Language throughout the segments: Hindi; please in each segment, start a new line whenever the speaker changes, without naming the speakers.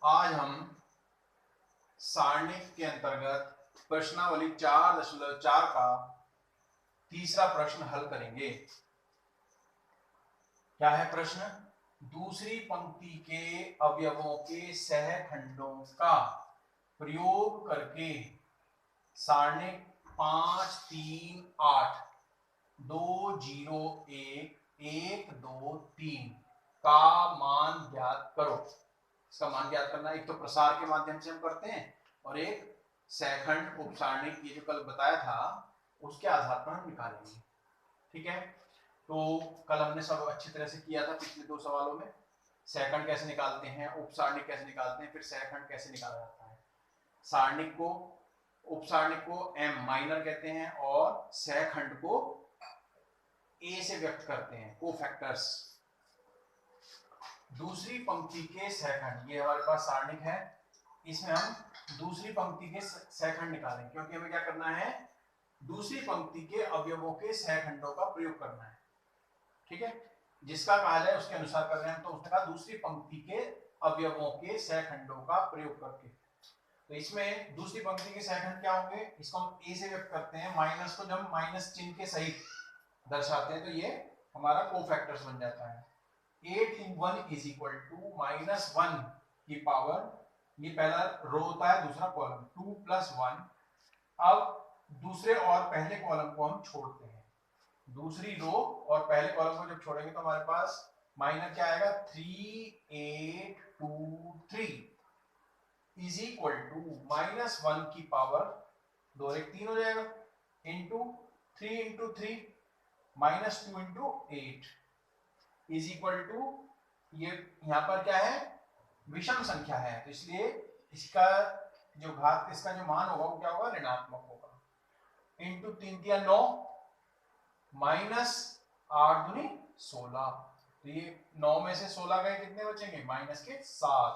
आज हम सारणिक के अंतर्गत प्रश्नावली 4.4 का तीसरा प्रश्न हल करेंगे। क्या है प्रश्न? दूसरी पंक्ति के अवयवों के सहखंडों का प्रयोग करके सारणिक 5 3 8 2 0 1 1 2 3 का मान ज्ञात करो। इसका मान ज्ञात करना एक तो प्रसार के माध्यम से हम करते हैं और एक सहखंड उपसारणिक, ये जो कल बताया था उसके आधार पर हम निकालेंगे। ठीक है, तो कल हमने सब अच्छी तरह से किया था पिछले दो सवालों में। सहखंड कैसे निकालते हैं, उपसारणिक कैसे निकालते हैं, फिर सहखंड कैसे निकाला जाता है। सारणिक को, उपसारणिक को एम माइनर कहते हैं और सहखंड को ए से व्यक्त करते हैं, कोफैक्टर्स। दूसरी पंक्ति के सहखंड, ये हमारे पास सारणिक है, इसमें हम दूसरी पंक्ति के सहखंड निकालेंगे क्योंकि हमें क्या करना है, दूसरी पंक्ति के अवयवों के सहखंडों का प्रयोग करना है। ठीक है, जिसका कहा जाए उसके अनुसार कर रहे हैं, तो उसने कहा दूसरी पंक्ति के अवयवों के सहखंडों का प्रयोग करके। तो इसमें दूसरी पंक्ति के सहखंड क्या होंगे, इसको हम ए से व्यक्त करते हैं, माइनस को जब माइनस चिन्ह के सहित दर्शाते हैं तो ये हमारा कोफैक्टर्स बन जाता है। 8 in 1 is equal to -1 की पावर, ये पहला रो होता है, दूसरा कॉलम, 2 + 1। अब दूसरे और पहले कॉलम को हम छोड़ते हैं, दूसरी रो और पहले कॉलम को जब छोड़ेंगे तो हमारे पास माइनस क्या आएगा, 3 8 2 3 इज इक्वल टू -1 की पावर 2 1 3 हो जाएगा, into 3 into 3 -2 into 8 is equal to, ये यहां पर क्या है, विषम संख्या है तो इसलिए इसका जो घात, इसका जो मान होगा वो क्या होगा, ऋणात्मक होगा। इंटू 3 3 9 -8 दूनी 16, तो ये 9 में से 16 गए, कितने बचेंगे, -7।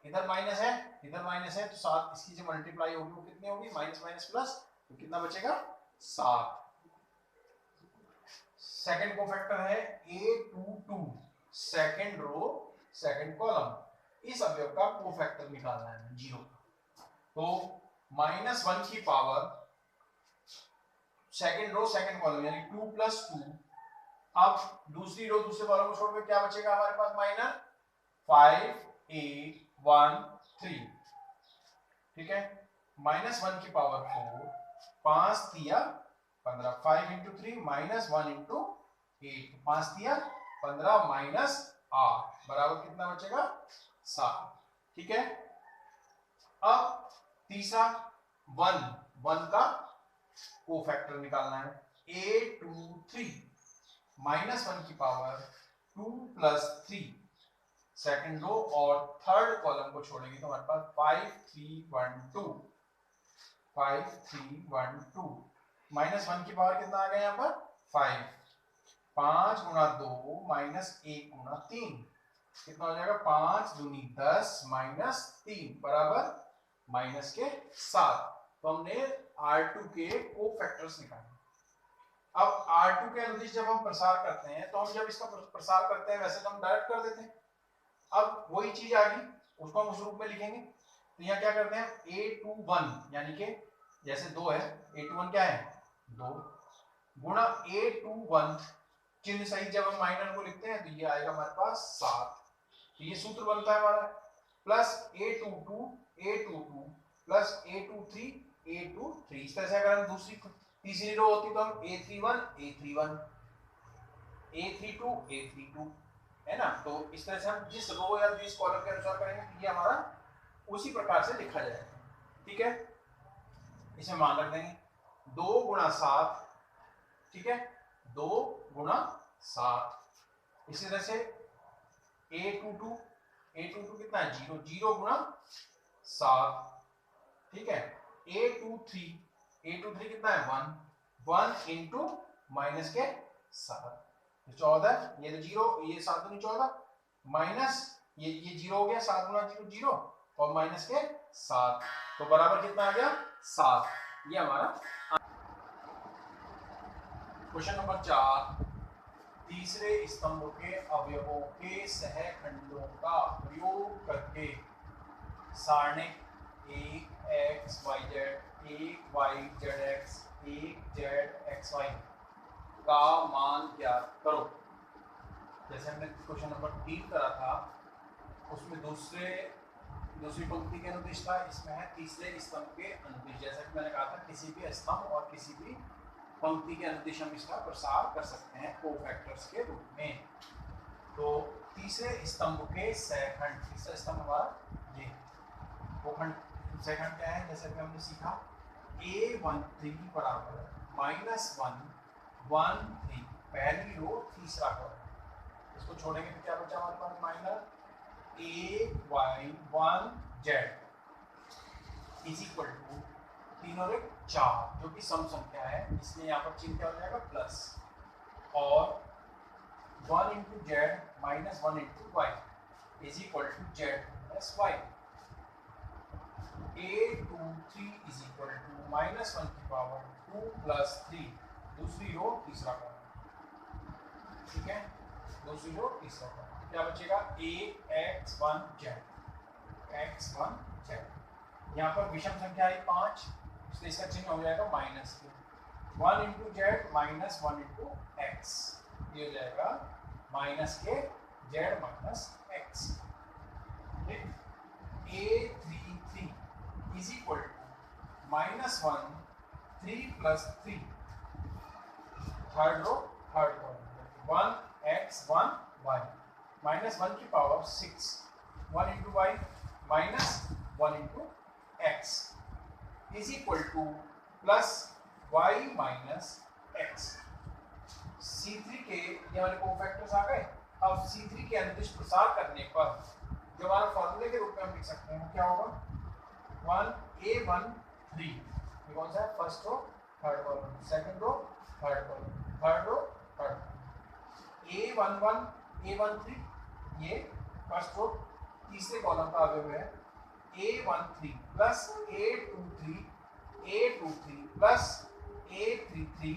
इधर माइनस है, इधर माइनस है, तो 7 इसकी जो मल्टीप्लाई होगी वो कितनी होगी, माइनस माइनस प्लस, तो कितना बचेगा, 7। सेकंड कोफैक्टर है A22, second row second column, इस अवयव का कोफैक्टर निकालना है 0। तो -1 की power second row second column यानी 2 + 2। अब दूसरी रो दूसरे कॉलम को छोड़कर क्या बचेगा हमारे पास, माइनस 5 8 1 3। ठीक है, -1 की पावर 4, 5 तिया 15, 5 इंटू 3 -1 इंटू 8, 5 तिया 15 -8 बराबर कितना बचेगा, 7। ठीक है, अब तीसरा 1 का कोफैक्टर निकालना है, A23, -1 की पावर 2 + 3 सेकंड रो और थर्ड कॉलम को छोड़ेंगे तो हमारे पास 5 3 1 2 5 3 1 2, -1 की पावर कितना आ गया यहाँ पर, 5, 5 गुणा 2 -1 गुणा 3 कितना हो जाएगा, 5 दूनी 10 -3 बराबर -7। तो हमने R2 के कोफैक्टर्स निकाले। अब R2 के अनुदिश जब हम प्रसार करते हैं तो हम जब इसका प्रसार करते हैं वैसे तो हम डायरेक्ट कर देते हैं, अब वही चीज आ गई, उसको हम उस रूप में लिखेंगे। तो यहाँ क्या करते हैं, A21 यानी कि जैसे 2 है, A21 क्या है, 2 गुणा A21 चिन्ह सहित जब हम माइनर को लिखते हैं तो ये आएगा हमारे पास 7। तो ये सूत्र बनता है हमारा, प्लस A22 प्लस A23 इस तरह से अगर हम दूसरी तीसरी रो होती तो हम A31 A32 है ना। तो इस तरह से हम जिस रो या जिस कॉलम के अनुसार करेंगे तो ये हमारा उसी प्रकार से लिखा जाएगा। ठीक है, इसमें मान रख देंगे 2 गुणा 7, ठीक है, 2 गुणा 7। इसी तरह से A22 कितना है, 0, 0 गुणा 7। ठीक है, A23 कितना है, 1 इंटू माइनस के 7, 14, ये तो 0, ये 7 दूनी 14 माइनस ये 0 हो गया, 7 गुणा 0 0 और माइनस के 7, तो बराबर कितना आ गया, 7। ये हमारा क्वेश्चन नंबर 4, तीसरे स्तंभ के अवयवों के सहखंडों का प्रयोग करके सारणिक एक एक्स वाई जेड एक वाई जेड एक्स एक जेड एक्स वाई का मान ज्ञात करो। जैसे हमने क्वेश्चन नंबर 3 करा था उसमें दूसरी पंक्ति के अनुदिश था, इसमें है तीसरे स्तंभ के अनुदिश। जैसा कि मैंने कहा था किसी भी स्तंभ और किसी भी पंक्ति के अनुदिश हम इसका प्रसार कर सकते हैं कोफैक्टर्स के रूप में। तो तीसरे स्तंभ के सहखंड, तीसरा स्तंभ हमारा ये कोखंड सहखंड क्या है, जैसे कि हमने सीखा A13 बराबर -1 1 3 पहली रो तीसरा कॉलम। इसको छोड़ेंगे तो क्या बचा हमारे पास minus AY1 Z is equal to 3 और 1 4 जो कि सम संख्या है, इसलिए यहाँ पर चिन्ह क्या हो जाएगा प्लस, और 1 into Z minus 1 into Y is equal to Z plus Y. A23 is equal to -1 की पावर 2 प्लस 3 दूसरी रो तीसरा कॉलम, ठीक है, दूसरी रो तीसरा कॉलम। क्या बचेगा AX1 Z X1 Z। यहाँ पर विषम संख्या आई 5, इसलिए इसका चिन्ह हो जाएगा minus 1 into Z minus 1 into X, ये हो जाएगा माइनस के Z minus X. A33 is equal to -1 3 plus 3 third row third column 1 x 1 y -1 की power 6 1 into Y minus 1 into X is equal to plus Y minus X. C3 के ये वाले कोफैक्टर्स आ गए। अब C3 के अनुदिश प्रसार करने पर जो हमारा फॉर्मूले के रूप में हम लिख सकते हैं क्या होगा 1A13 ये कौन सा है, first row third column, second row third column, third row third column, A11 A13 ये फर्स्ट रो तीसरे कॉलम का अवयव है, A13 plus A23 A23 plus A33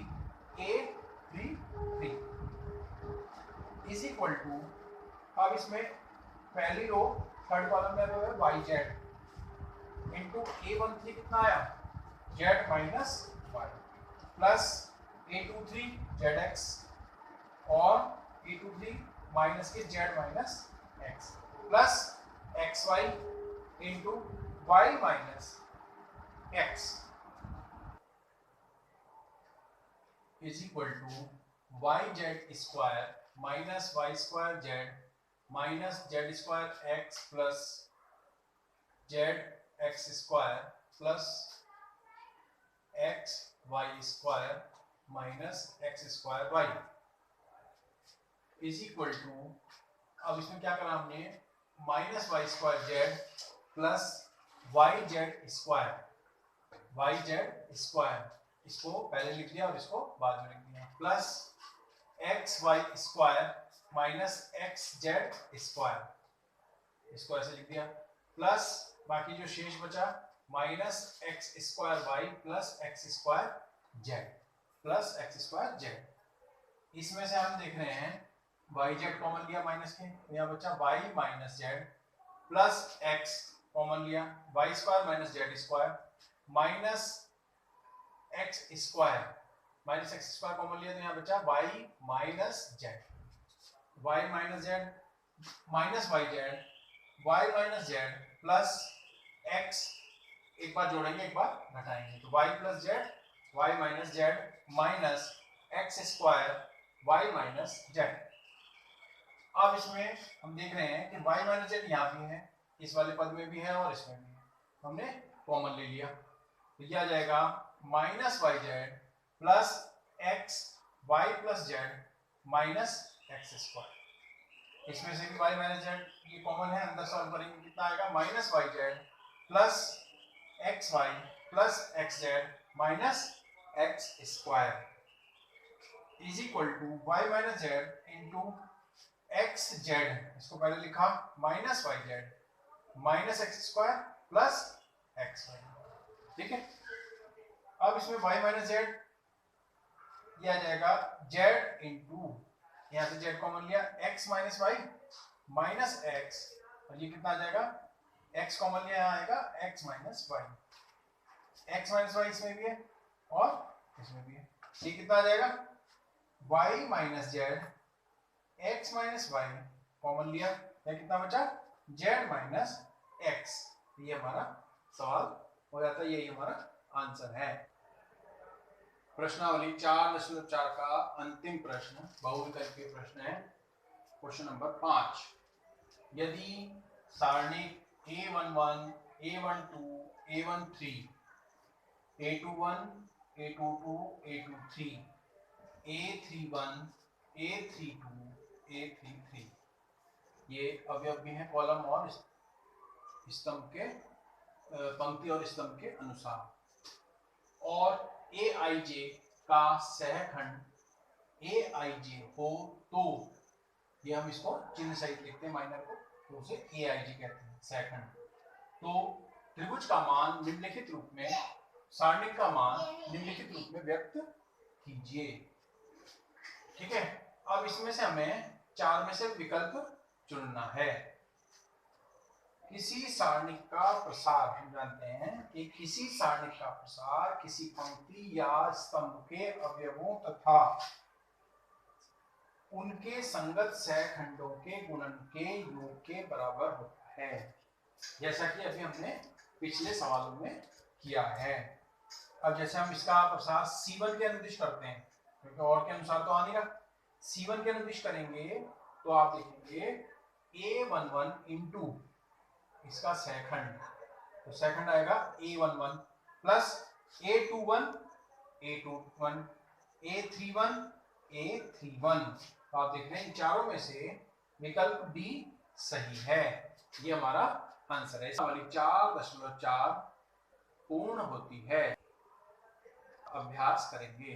A33 is equal to, अब इसमें पहली रो थर्ड कॉलम में अवयव है वाई जेड इंटू A13 कितना आया Z minus Y plus A23 Z X और A23 माइनस के Z minus X plus x Y into Y minus X is equal to Y Z square minus Y square Z minus Z square X plus Z X square plus x Y square minus x square Y is equal to, अब इसमें क्या करा हमने minus Y square Z plus Y Z square, इसको पहले लिख दिया और इसको बाद में लिख दिया, plus x Y square minus x z square, इसको ऐसे लिख दिया, प्लस बाकी जो शेष बचा minus x square y plus x square Z plus x square z. इसमें से हम देख रहे हैं वाई जेड कॉमन लिया माइनस के, यहाँ बचा y minus Z plus x common लिया y square minus Z square minus x square minus x square common लिया तो यहाँ बचा y minus Z minus Y minus Z plus X, एक बार जोड़ेंगे एक बार घटाएंगे तो Y plus Z Y minus Z minus x square Y minus Z. अब इसमें हम देख रहे हैं कि वाई माइनस जेड यहाँ भी है, इस वाले पद में भी है और इसमें भी है, हमने कॉमन ले लिया तो यह आ जाएगा minus Y Z plus x Y plus Z minus x square. इसमें से भी वाई माइनस जेड ये कॉमन है, अंदर सॉल्व करेंगे कितना आएगा minus Y Z plus x Y plus X Z minus x square is equal to Y minus Z into X Z, इसको पहले लिखा minus Y Z minus x square plus x Y, ठीक है। अब इसमें वाई माइनस जेड ये आ जाएगा जेड इंटू, यहाँ से जेड कॉमन लिया X minus Y minus X और ये कितना आ जाएगा x कॉमन लिया यहाँ आएगा x minus Y, x minus Y इसमें भी है और इसमें भी है। ये कितना आ जाएगा y minus Z, x minus Y common लिया, या कितना बचा z माइनस x। ये हमारा सवाल हो जाता है, यही हमारा आंसर है। प्रश्नावली 4.4 का अंतिम प्रश्न बहुविकल्पीय प्रश्न है। क्वेश्चन नंबर 5, यदि सारणी a11 a12 a13 a21 a22 a23 a31 a32 a33 ये अवयव भी है कॉलम और स्तंभ के, पंक्ति और स्तंभ के अनुसार, और aij का सहखंड aij हो तो, ये हम इसको चिन्ह सहित लिखते हैं माइनर को, तो उसे aij कहते हैं सहखंड। तो त्रिभुज का मान निम्नलिखित रूप में, सारणिक का मान निम्नलिखित रूप में व्यक्त कीजिए। ठीक है, अब इसमें से हमें 4 में से विकल्प चुनना है। किसी सारणिक का प्रसार, हम जानते हैं कि किसी सारणिक का प्रसार किसी पंक्ति या स्तंभ के अवयवों तथा उनके संगत सहखंडों के गुणन के योग के बराबर होता है, जैसा कि अभी हमने पिछले सवालों में किया है। अब जैसे हम इसका प्रसार C1 के अनुदिश करते हैं, क्योंकि और के अनुसार तो आ नहीं रहा, C1 के अनुदिश करेंगे तो आप लिखेंगे A11 इंटू इसका सहखंड, तो सहखंड आएगा A11 plus A21 A21 A31 A31। तो आप देख रहे हैं इन चारों में से विकल्प डी सही है, ये हमारा आंसर है। वाली 4.4 पूर्ण होती है। अभ्यास करेंगे।